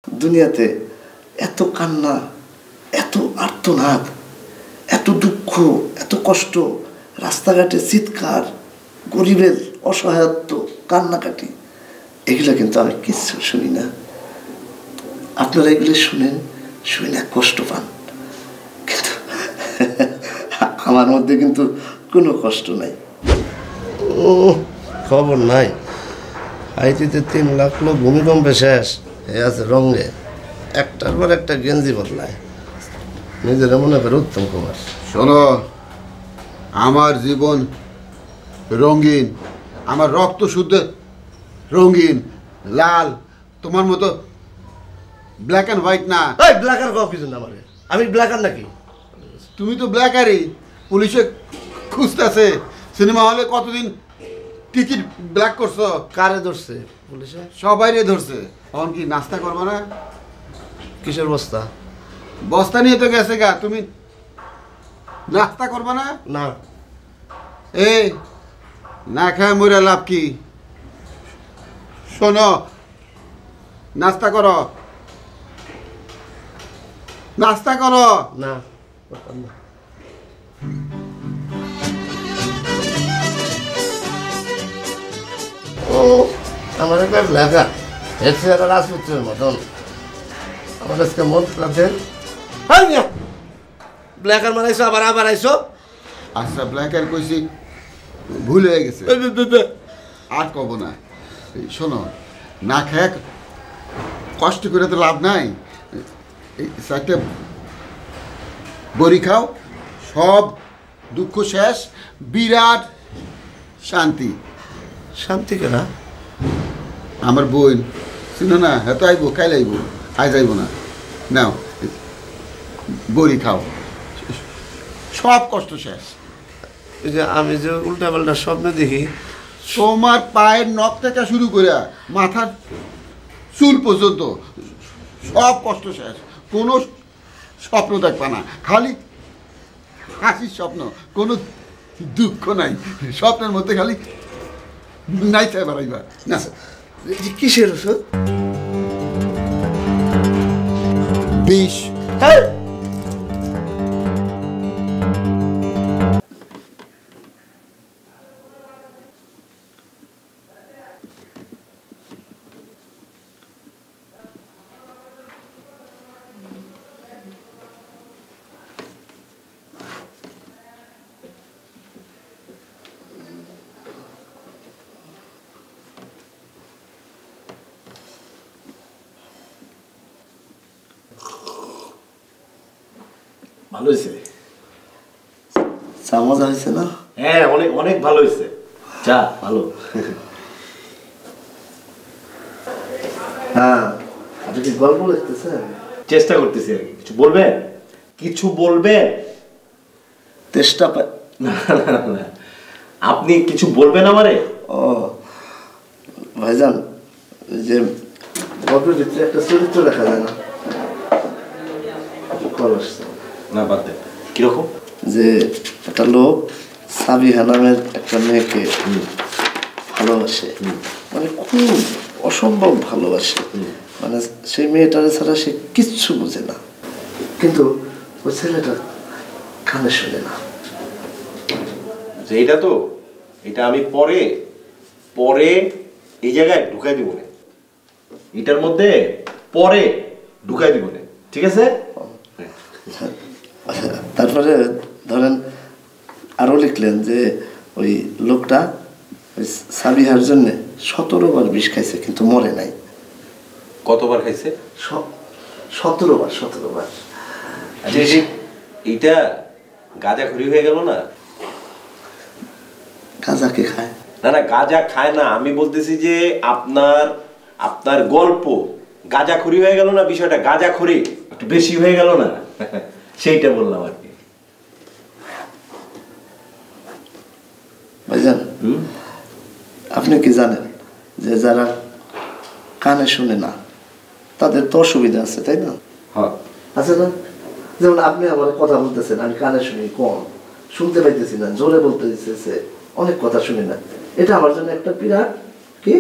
দুনিয়াতে এত কান্না, এত আর্তনাদ, এত দুঃখ, এত কষ্ট, রাস্তাঘাটে চিৎকার, গরিবের অসহায়ত্ব, কান্নাকাটি, এগুলো কিন্তু আমি কিচ্ছু শুনি না। আপনারা এগুলো শুনেন, শুনে কষ্ট পান, কিন্তু আমার মধ্যে কিন্তু কোনো কষ্ট নাই। খবর নাই, হাইতিতে 3 লাখ লোক ভূমিকম্পে শেষ এ আছে রঙে, একটার পর একটা গেঞ্জি বদলায়, নিজেরা মনে করে উত্তম কুমার। শোনো, আমার জীবন রঙিন, আমার রক্ত শুদ্ধ রঙিন, লাল, তোমার মতো ব্ল্যাক অ্যান্ড হোয়াইট না। এই ব্ল্যাক আর কিছু না, মানে আমি ব্ল্যাক আর নাকি? তুমি তো ব্ল্যাকারই, পুলিশে খুঁজতেছে। সিনেমা হলে কতদিন টিকিট ব্ল্যাক করছো? কারে ধরছে পুলিশে? সবাইরে ধরছে। এখন কি নাস্তা করবো না? কিসের বস্তা? বস্তা নিয়ে তো গেছে গা, তুমি নাস্তা করবো না? না। এই না খায় মরে লাভ কি? শোনো, নাস্তা করো, নাস্তা করো। না, ও আমার একটা লেখা হেসে একটা রাজপুত্রের মতন, আমার আজকে মন খারাপ দেন। ব্ল্যাক আর মারাইছো, আবার আবার আইসো। আচ্ছা, ব্ল্যাকার কইছি, ভুল হয়ে গেছে, আর কব না। শোনো, না খায় কষ্ট করে তো লাভ নাই। এই 4টে বড়ি খাও, সব দুঃখ শেষ, বিরাট শান্তি। শান্তি কেনা? আমার বোন চিনো না, এত আইব, কাইল আইব, আজ আইব না। নাও বড়ি খাও, সব কষ্ট শেষ। এই যে আমি যে উল্টা পাল্টা স্বপ্ন দেখি, তোমার পায়ের নখ থেকে শুরু করে মাথার চুল পর্যন্ত সব কষ্ট শেষ। কোনো স্বপ্ন দেখবা না, খালি হাসির স্বপ্ন, কোনো দুঃখ নাই। স্বপ্নের মধ্যে খালি নাইতে বেড়াইবা না। কিসের ওষুধ? বিষ। ভালো হয়েছে, চা মজা হয়েছে না? হ্যাঁ, অনেক অনেক ভালো হয়েছে, চা ভালো। হ্যাঁ, আপনি কি গল্প লিখতেছেন? চেষ্টা করতেছি আর কি। কিছু বলবেন? কিছু বলবেন? চেষ্টা না না না, আপনি কিছু বলবেন আমারে? ও ভাইজান, যে গল্পের ভিতরে একটা চরিত্র দেখা যায় না? না, বাদ দেন। কিরকম? যে একটা লোক সাবিহা নামের একটা মেয়েকে ভালোবাসে, মানে খুব অসম্ভব ভালোবাসে, মানে সেই মেয়েটারে ছাড়া সে কিচ্ছু বোঝে না, কিন্তু ওই ছেলেটা কানে শোনে না। যে এটা তো, এটা আমি পরে পরে এই জায়গায় ঢুকাই দিব না, এটার মধ্যে পরে ঢুকাই দিব না, ঠিক আছে? তারপরে ধরেন আরো লিখলেন যে ওই লোকটা ওই সাবিহার জন্য 17 বার বিষ খাইছে, কিন্তু মরে নাই। কতবার খাইছে? 17 বার। 17 বার। আচ্ছা, এইটা গাঁজাখড়ি হয়ে গেল না? গাঁজা কে খায়? না না, গাঁজা খায় না, আমি বলতেছি যে আপনার আপনার গল্প গাঁজাখড়ি হয়ে গেল না? বিষয়টা গাঁজাখড়ি একটু বেশি হয়ে গেল না? সেইটা বললাম আর কি। ভাইজান, আপনি কি জানেন যে যারা কানে শুনে না তাদের তো অসুবিধা আছে, তাই না? হ্যাঁ, আছে না? যেমন আপনি আমার কথা বলতেছেন, আমি কানে শুনি কম, শুনতে পাইতেছি না, জোরে বলতে দিতেছে, অনেক কথা শুনি না, এটা আমার জন্য একটা বিরাট কি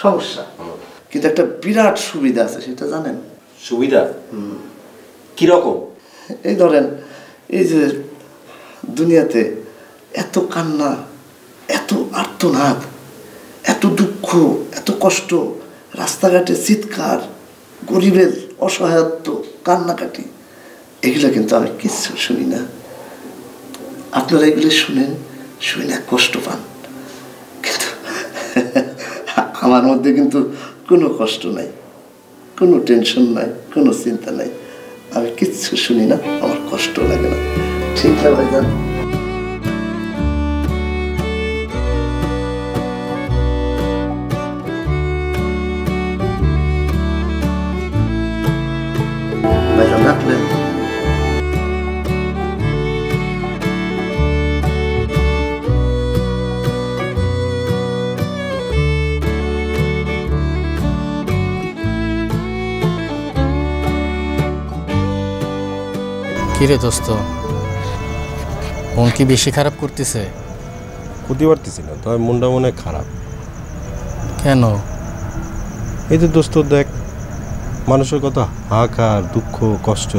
সমস্যা। কিন্তু একটা বিরাট সুবিধা আছে, সেটা জানেন? সুবিধা কিরকম? এই ধরেন, এই যে দুনিয়াতে এত কান্না, এত আর্তনাদ, এত দুঃখ, এত কষ্ট, রাস্তাঘাটে চিৎকার, গরিবের অসহায়ত্ব, কান্নাকাটি, এগুলো কিন্তু আমি কিচ্ছু শুনি না। আপনারা এগুলো শুনেন, শুনে কষ্ট পান, কিন্তু আমার মধ্যে কিন্তু কোনো কষ্ট নাই, কোনো টেনশন নাই, কোনো চিন্তা নাই। আমি কিচ্ছু শুনি না, আমার কষ্ট লাগে না। ঠিক আছে ভাইজান? ভাইজান রাখলেন? কিরে দোস্ত, মন কি বেশি খারাপ করতেছে? করতে পারতেছি না, তবে মনটা মনে হয় খারাপ। কেন? এই যে দোস্ত দেখ, মানুষের কথা, হাহাকার, দুঃখ, কষ্ট,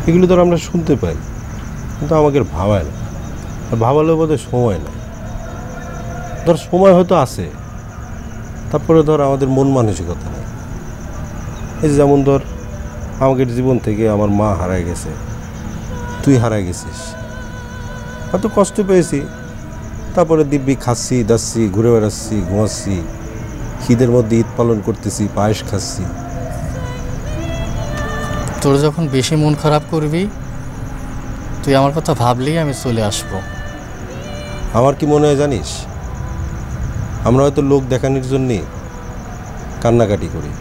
এগুলো ধর আমরা শুনতে পাই, কিন্তু আমাকে ভাবায় না। আর ভাবালেও বোধহয় সময় নেই। ধর সময় হয়তো আছে, তারপরে ধর আমাদের মন মানসিকতা নেই। এই যেমন ধর আমাদের জীবন থেকে আমার মা হারায় গেছে, তুই হারায় গেছিস, এত কষ্ট পেয়েছি, তারপরে দিব্যি খাচ্ছি, দাচ্ছি, ঘুরে বেড়াচ্ছি, ঘুমাচ্ছি, ঈদের মধ্যে ঈদ পালন করতেছি, পায়েস খাচ্ছি। তোর যখন বেশি মন খারাপ করবি, তুই আমার কথা ভাবলেই আমি চলে আসব। আমার কি মনে হয় জানিস, আমরা হয়তো লোক দেখানোর জন্যে কান্নাকাটি করি।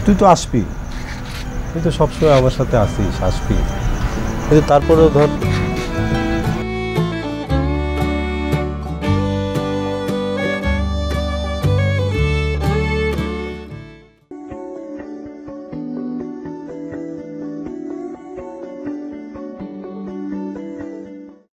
তুই তো আসবি, তুই তো সবসময় আমার সাথে আসিস, আসবি, কিন্তু তারপরেও ধর